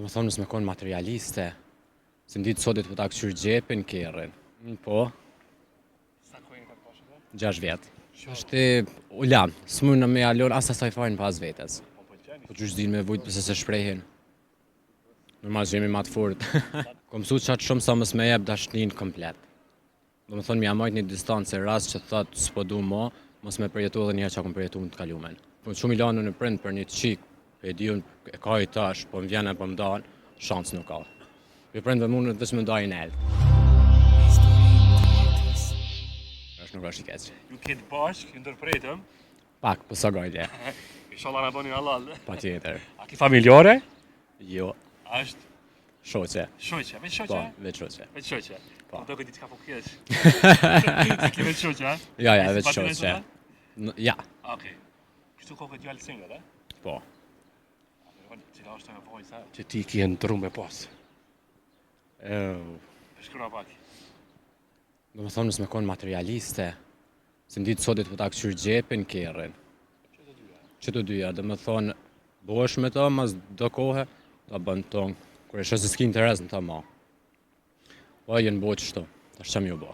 Më thonë nësë me konë materialiste, se në ditë sotit po ta këqyr gjepin kerrin. Po. Sa kohë ka pasur atë? 6 vjetë. Është ulam, s'mund në me alon as asaj fajnë pas vetes. Po qysh din me vujt pëse se shprehin. Normal që jemi ma të furt. Kom mësu qatë shumë sa mës me jep dashnin komplet. Do më thonë mi amajt një distancë e rast që thot s'po du mo, mos me përjetu edhe njëherë që akum përjetu në të kalumen. Po shumë i lanu në prind për një të qik, e di unë e ka i tash, po më vjen e po më dan, shans nuk ka. Për prindve mund vetëm më ndajnë elë. Është nuk është i keq. Ju keni bashkë, ju ndërpretëm. Pak, po sa gajtje. Inshallah na boni halal. Patjetër. A ki familjare? Jo, Është shoqe. shoqe, veç Po, shoqe? veç shoqe. Veç shoqe. Po. Do këtë ditë ka po keq. Se ki veç shoqe, a? Ja, Ai veç si shoqe. Ja, Okej. Kështu ko këtë djalë single, a? po. Cila është ajo vojza që ti ki ndru me pas? Shkruaj pak. Do më thonë nësë me konë materialiste, se në ditë sotit po ta këqyr gjepin kerrin. Që të dyja, do më thonë, bosh me ta, mas do kohë, ta bën tonë, kur e shë se s'ki interes në ta ma. Po jenë bo qështu, ta shqem ju bo.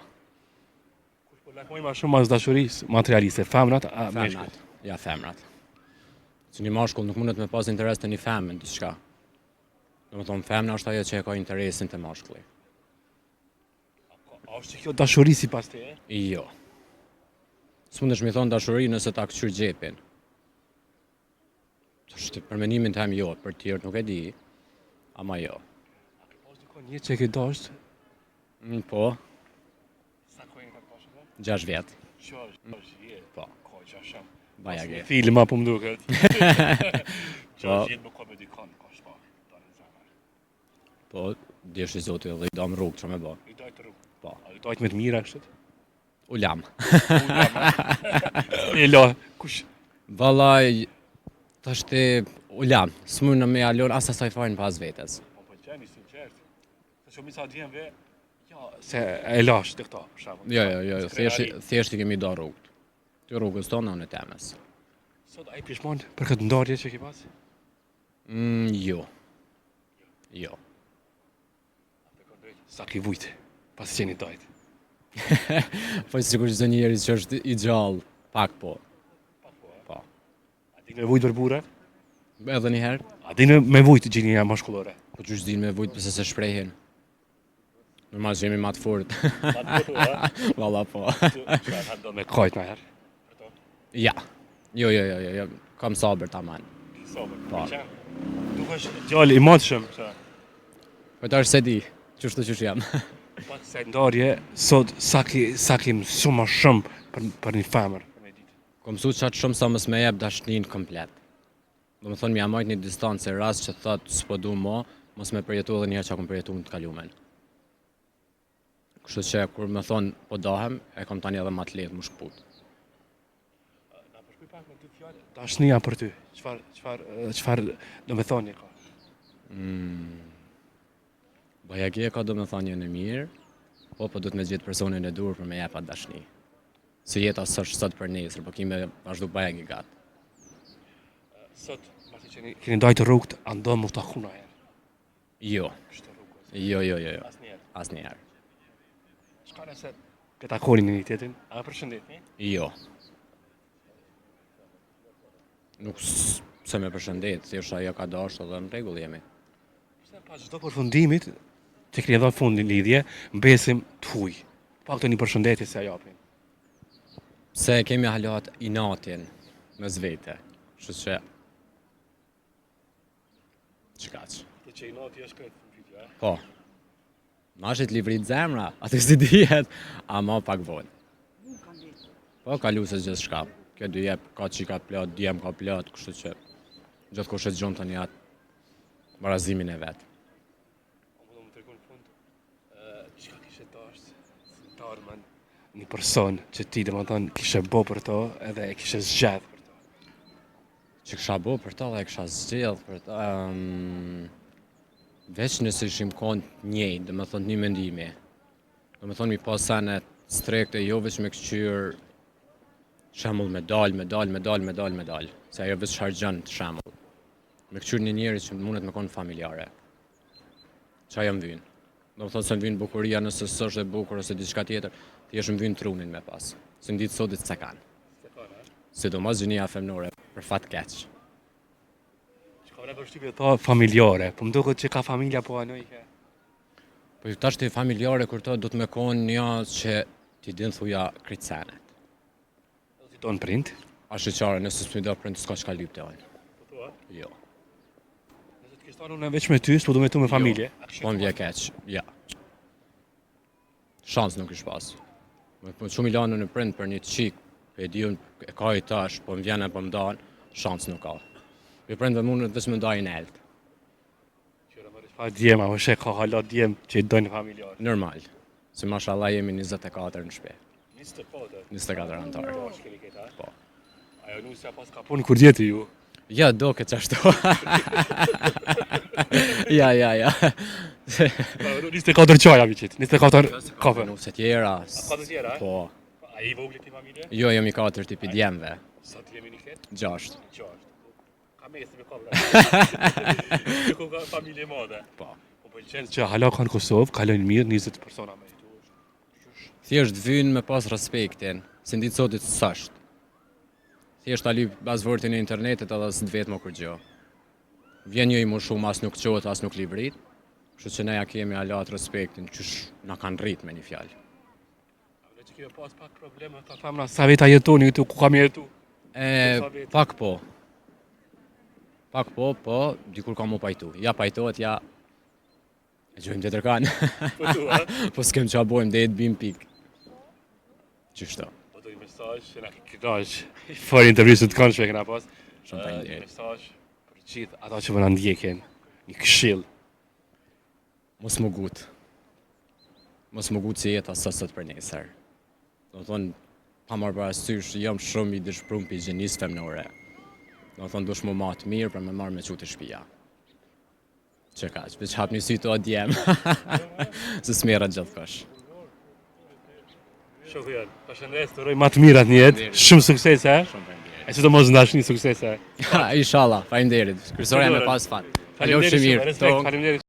Kush po lakmoj ma shumë mas dashurisë materialiste, femrat a meshkujt? Femrat, ja femrat. Se një mashkull nuk mundet me pas interes të një femën, diçka. Do më thonë, femna është ajo që e ka interesin të mashkulli. A është që kjo dashuri si pas te, e? Jo. S'mundesh mi thonë dashuri nëse ta këqyr gjepin. Është për menimin të hem jo, për tjerët nuk e di, ama jo. A ke pas dikon një që ke dasht? Po, Sa kohë ka pasur atë? 6 vjetë. Është je. Po, Ko qasham. bajage. Filma po më duket. Po. Jetë më ka me dikon, ka shpak. Tani zemër. Po, djesh i zotit edhe i dam rrugë që me bo. I dajtë rrugë. Po, A i dajtë me të mira kështu? ulam. E la, kush? Vallaj, tashti ulam, s'mund në me alon as asaj fajnë pas vetes. Po pëlqeni sinqert. Se shumica djemve, ja, se e lash të këta, për shembull. Jo, thjesht i kemi da rrugët. Ty rrugës tonë në temes. Sot ai pishmon për këtë ndarje që ke pas? Jo. Jo. Sa ki vujtë, pas qeni dajtë. Po sikur çdo njeri që është i gjallë, pak po. Po. A di me vujtë për burë? Edhe një herë, A di me vujtë gjinja mashkullore? po qysh din me vujt pëse se shprehin. Normal që jemi ma të furt. Valla po. Sa do me kajt na herë. Ja. Jo. Kam sabër taman. Sobër. Po. Dukesh djalë i mundshëm, sa. Po tash se di, qështu qysh jam. Pak se ndarje, sot sa ki mësu ma shumë për një femër. Kom mësu qatë shumë sa mës me jep dashnin komplet. Do më thonë mi amajt një distancë e rast që thot s'po du mo, mos me përjetu edhe njëherë që akum përjetu në të kalumen. Kështu që kur më thonë po dahem, e kom tani edhe ma të lehtë më shkput. Na përshkuj pak me dy fjalë. Dashnia për ty. Çfarë do me thoni ka? Bajagje ka do me thonë në mirë, po do të me gjithë personin e dur për me jep atë dashni. Se jeta s'është sot për nesër, po kime vazhdu bajagje gatë. Sot, pasi që keni dajtë rrugët, ando më taku na herë. Jo. Kështu rrugës. Jo. Asnjëherë. Asnjëherë. Çka nëse ke takonin një tjetrin? A përshëndetni? Jo. Nuk se me përshëndet, thjesht ajo ka dashur edhe në rregull jemi. Pse pas çdo përfundimit që keni dhënë fundin lidhje, mbesim të huj. Pak të një përshëndetje se japin. Se kemi halat inatin mes vete. Kështu që çkaq. Të që i nati është këtë në pytja, e? Po. Mashit livrit zemra, atë si dihet, ama pak vonë. Po kalu se gjithë shka. Kjo dy jep ka qika plot, djem ka plot, kështu që gjithë kush e të gjonë të një atë barazimin e vetë. Po më do më tregon në fund, çka kishe dashtë, si të armën një person që ti dhe më thonë kishe bo për to edhe e kishe zgjedh për to. Që kësha bo për ta dhe e kësha zgjedh për ta, veç nëse ishim konë njëjtë, dhe me thonë një mendimi. Dhe me thonë mi pas sene strekte, jo veç me këqyr shembull me dal, se ajo veç harxhon të shembull. Me këqyr një njeri që mundet me konë familjare. qa jam vynë. Do më thonë se më vynë bukuria nëse s'është e bukur ose diçka tjetër, ti është më vynë trunin me pas. Se në ditë sotit se kanë. Sidomos gjinia femnore, për fat keq. Që ka vre përshtypje të familjare, po më duket që ka familja po anoj ke. Po tash ti familjare kur to do të me konë një që ti din thuja krejtsenet. Do t'i tonë prind. A shqeqare, nëse s'mi do prind s'ka qka lyp të ojnë. Po thua? Jo. Nëse të kishtë unë veç me ty, s'po du me tu me familje. Po më vje keq, ja. Shans nuk ish pas. Po shumë i lanë në prind për një qik, e di unë e ka i tash, po më vjen e po më danë, shans nuk ka. Për prindve mundë të më dajnë eld. Qëra më rishpa djema, po shek ka hala djem që i dojnë familjarë. Normal. Se mashallah jemi 24 në shpe. 24. 24 antarë. Po, shkeni këta. Po. Ajo nuk se pas ka punë kur djeti ju. Ja, do ke qashtu. Ja. 24 qaja mi qitë, 24 kafe. Nuk se tjera. Ka të tjera, e? Po. A i vogli ti familje? Jo, jemi 4 tipi djemve. Sa të jemi një ketë? 6. 6. Ka mesi me kabra. Që ku ka familje madhe. Po. Po pëlqen që hala kanë Kosovë, kalojnë mirë 20 persona me jetu. Thjesht vynë me pas respektin, se nditë sotit s'është. Thjesht ali bazvortin e internetit edhe s'të vetë më kur gjo. Vjen një i më shumë, as nuk qohet, as nuk livrit. Kështu që neja kemi alat respektin, qysh na kanë rrit me një fjalë. Që kime pas pak probleme, ta thamna, sa veta jetoni këtu, ku kam jetu? Pak po. Pak po, dikur kam mu pajtu. Ja pajtohet, ja... E gjojmë të tërkanë. Po tu, ha? Po s'kem qa bojmë, dhe jetë bim pik. Qështo? Po do një mesaj, që na kikaj, fër intervjisët të kanë që e këna pas. Shumë Një faleminderit. mesaj për gjithë ata që më në ndjekin, një këshill. Mos më gut. Mos më gut që jeta sësët për nesër. Do të thonë, pa marrë parasysh, jam shumë i dëshprum për higienisë femnore. Do të thonë, dush më matë mirë për me marrë me qutë shtëpia. Që ka, që hap një sy të o djem. Se s'mera gjithkosh. Shokë janë, përshëndes, të uroj ma të mirat një jetë, shumë suksese, Shumë faleminderit. e që të mos ndashni suksese. Inshallah, faleminderit. Kryesore me pas fat. Kalofshi mirë. Respekt, faleminderit.